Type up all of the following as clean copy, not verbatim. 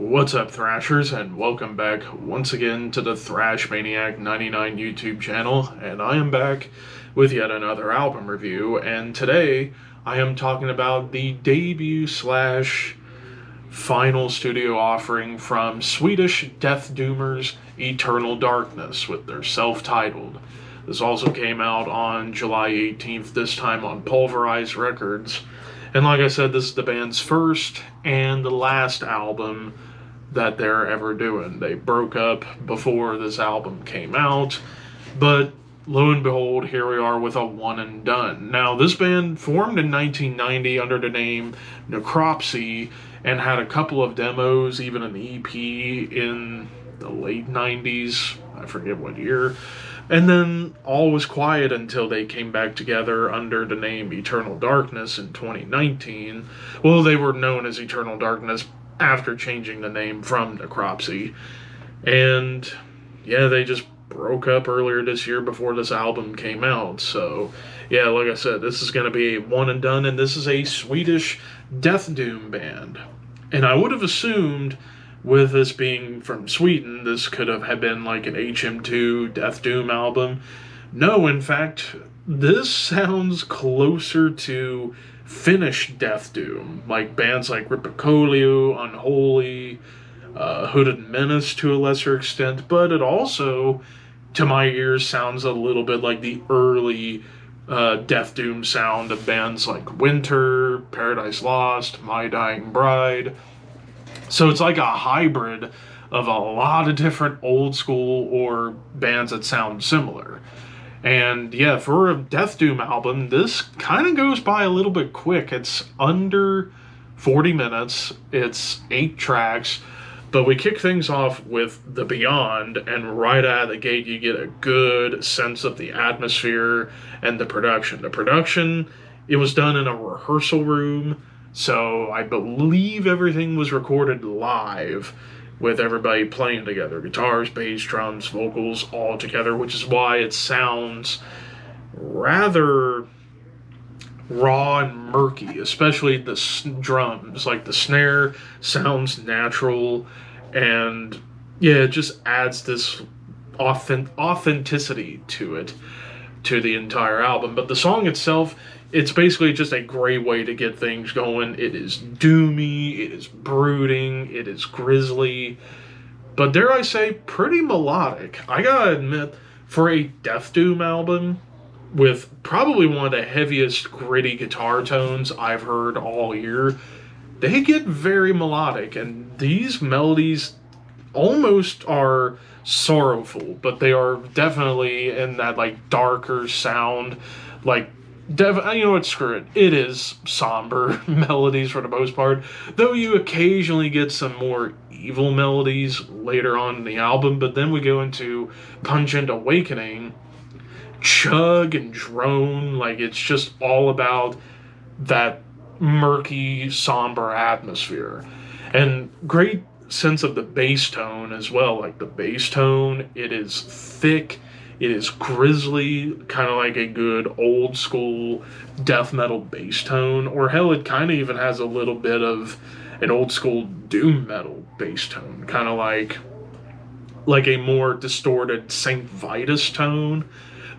What's up, Thrashers, and welcome back once again to the Thrash Maniac 99 YouTube channel, and I am back with yet another album review, and today I am talking about the debut slash final studio offering from Swedish death doomers Eternal Darkness with their self-titled. This also came out on July 18th, this time on Pulverized Records. And like I said, this is the band's first and the last album that they're ever doing. They broke up before this album came out, but lo and behold, here we are with a one and done. Now, this band formed in 1990 under the name Necropsy and had a couple of demos, even an EP in the late 90s, I forget what year. And then all was quiet until they came back together under the name Eternal Darkness in 2019. Well, they were known as Eternal Darkness after changing the name from Necropsy. And yeah, they just broke up earlier this year before this album came out. So yeah, like I said, this is going to be a one and done, and this is a Swedish death doom band. And I would have assumed, with this being from Sweden, this could have been like an HM2 Death Doom album. No, in fact, this sounds closer to Finnish Death Doom, like bands like Ripikolio, Unholy, Hooded Menace to a lesser extent, but it also, to my ears, sounds a little bit like the early Death Doom sound of bands like Winter, Paradise Lost, My Dying Bride. So it's like a hybrid of a lot of different old school or bands that sound similar. And yeah, for a Death Doom album, this kind of goes by a little bit quick. It's under 40 minutes, it's 8 tracks, but we kick things off with The Beyond, and right out of the gate you get a good sense of the atmosphere and the production. The production, it was done in a rehearsal room, so I believe everything was recorded live with everybody playing together. Guitars, bass, drums, vocals, all together, which is why it sounds rather raw and murky, especially the drums. Like, the snare sounds natural, and yeah, it just adds this authenticity to it, to the entire album. But the song itself, it's basically just a great way to get things going. It is doomy, it is brooding, it is grisly, but dare I say, pretty melodic. I gotta admit, for a Death Doom album, with probably one of the heaviest gritty guitar tones I've heard all year, they get very melodic, and these melodies almost are sorrowful, but they are definitely in that like darker sound, like you know what, screw it. It is somber melodies for the most part, though you occasionally get some more evil melodies later on in the album. But then we go into Pungent Awakening, chug and drone, like it's just all about that murky, somber atmosphere. And great sense of the bass tone as well. Like, the bass tone, it is thick, it is grisly, kind of like a good old school death metal bass tone, or hell, it kind of even has a little bit of an old school doom metal bass tone, kind of like a more distorted St. Vitus tone.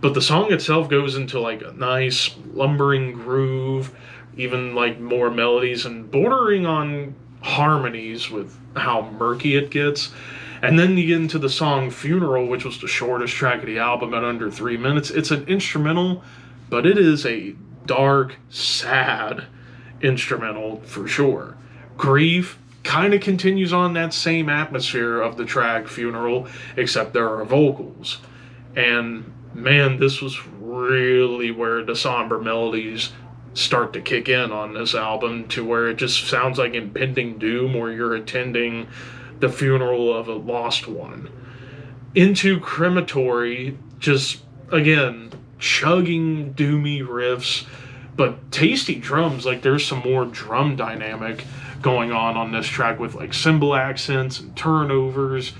But the song itself goes into like a nice lumbering groove, even like more melodies and bordering on harmonies with how murky it gets. And then you get into the song Funeral, which was the shortest track of the album at under 3 minutes. It's an instrumental, but it is a dark, sad instrumental for sure. Grief kind of continues on that same atmosphere of the track Funeral, except there are vocals. And man, this was really where the somber melodies start to kick in on this album, to where it just sounds like impending doom, or you're attending the funeral of a lost one. Into Crematory, just, again, chugging, doomy riffs, but tasty drums. Like, there's some more drum dynamic going on this track with, like, cymbal accents and turnovers.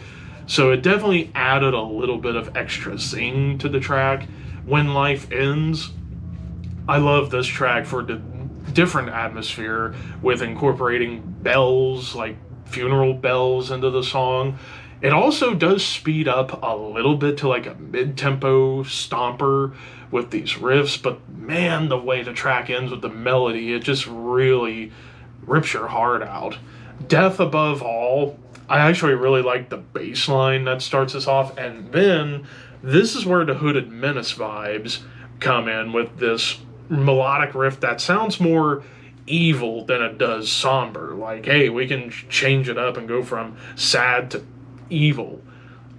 So it definitely added a little bit of extra zing to the track. When Life Ends, I love this track for the different atmosphere, with incorporating bells, like funeral bells into the song. It also does speed up a little bit to like a mid-tempo stomper with these riffs, but man, the way the track ends with the melody, it just really rips your heart out. Death Above All, I actually really like the bass line that starts us off, and then this is where the Hooded Menace vibes come in with this melodic riff that sounds more evil than it does somber. Like, hey, we can change it up and go from sad to evil,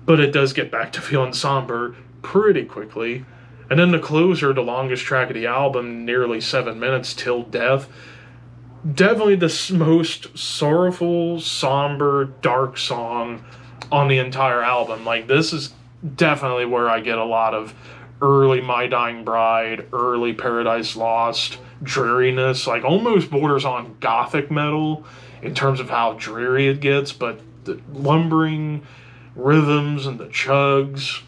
but it does get back to feeling somber pretty quickly. And then the closer, the longest track of the album, nearly 7 minutes, Till Death. Definitely the most sorrowful, somber, dark song on the entire album. Like, this is definitely where I get a lot of early My Dying Bride, early Paradise Lost dreariness. Like, almost borders on gothic metal in terms of how dreary it gets, but the lumbering rhythms and the chugs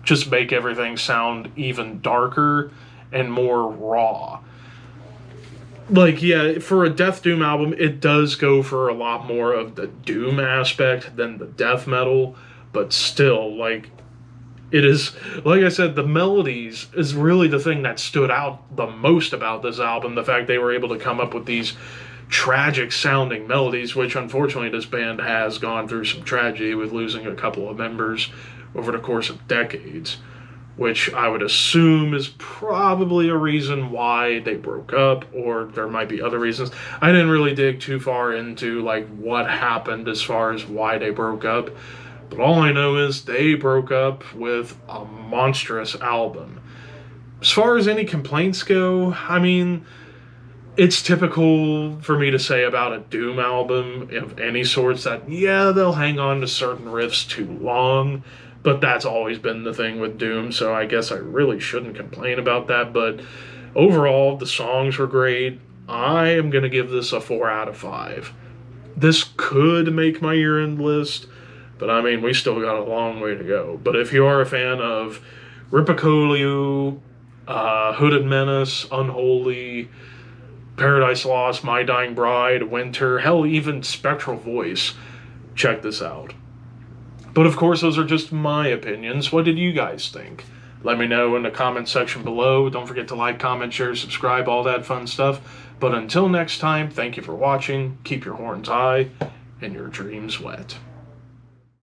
just make everything sound even darker and more raw. Like, yeah, for a Death Doom album, it does go for a lot more of the doom aspect than the death metal, but still, like, it is, like I said, the melodies is really the thing that stood out the most about this album. The fact they were able to come up with these tragic sounding melodies, which unfortunately this band has gone through some tragedy with losing a couple of members over the course of decades, which I would assume is probably a reason why they broke up, or there might be other reasons. I didn't really dig too far into like what happened as far as why they broke up, but all I know is they broke up with a monstrous album. As far as any complaints go, I mean, it's typical for me to say about a Doom album of any sorts that, yeah, they'll hang on to certain riffs too long, but that's always been the thing with Doom, so I guess I really shouldn't complain about that. But overall, the songs were great. I am going to give this a 4 out of 5. This could make my year-end list, but I mean, we still got a long way to go. But if you are a fan of Ripicoliu, Hooded Menace, Unholy, Paradise Lost, My Dying Bride, Winter, hell, even Spectral Voice, check this out. But of course, those are just my opinions. What did you guys think? Let me know in the comment section below. Don't forget to like, comment, share, subscribe, all that fun stuff. But until next time, thank you for watching. Keep your horns high and your dreams wet.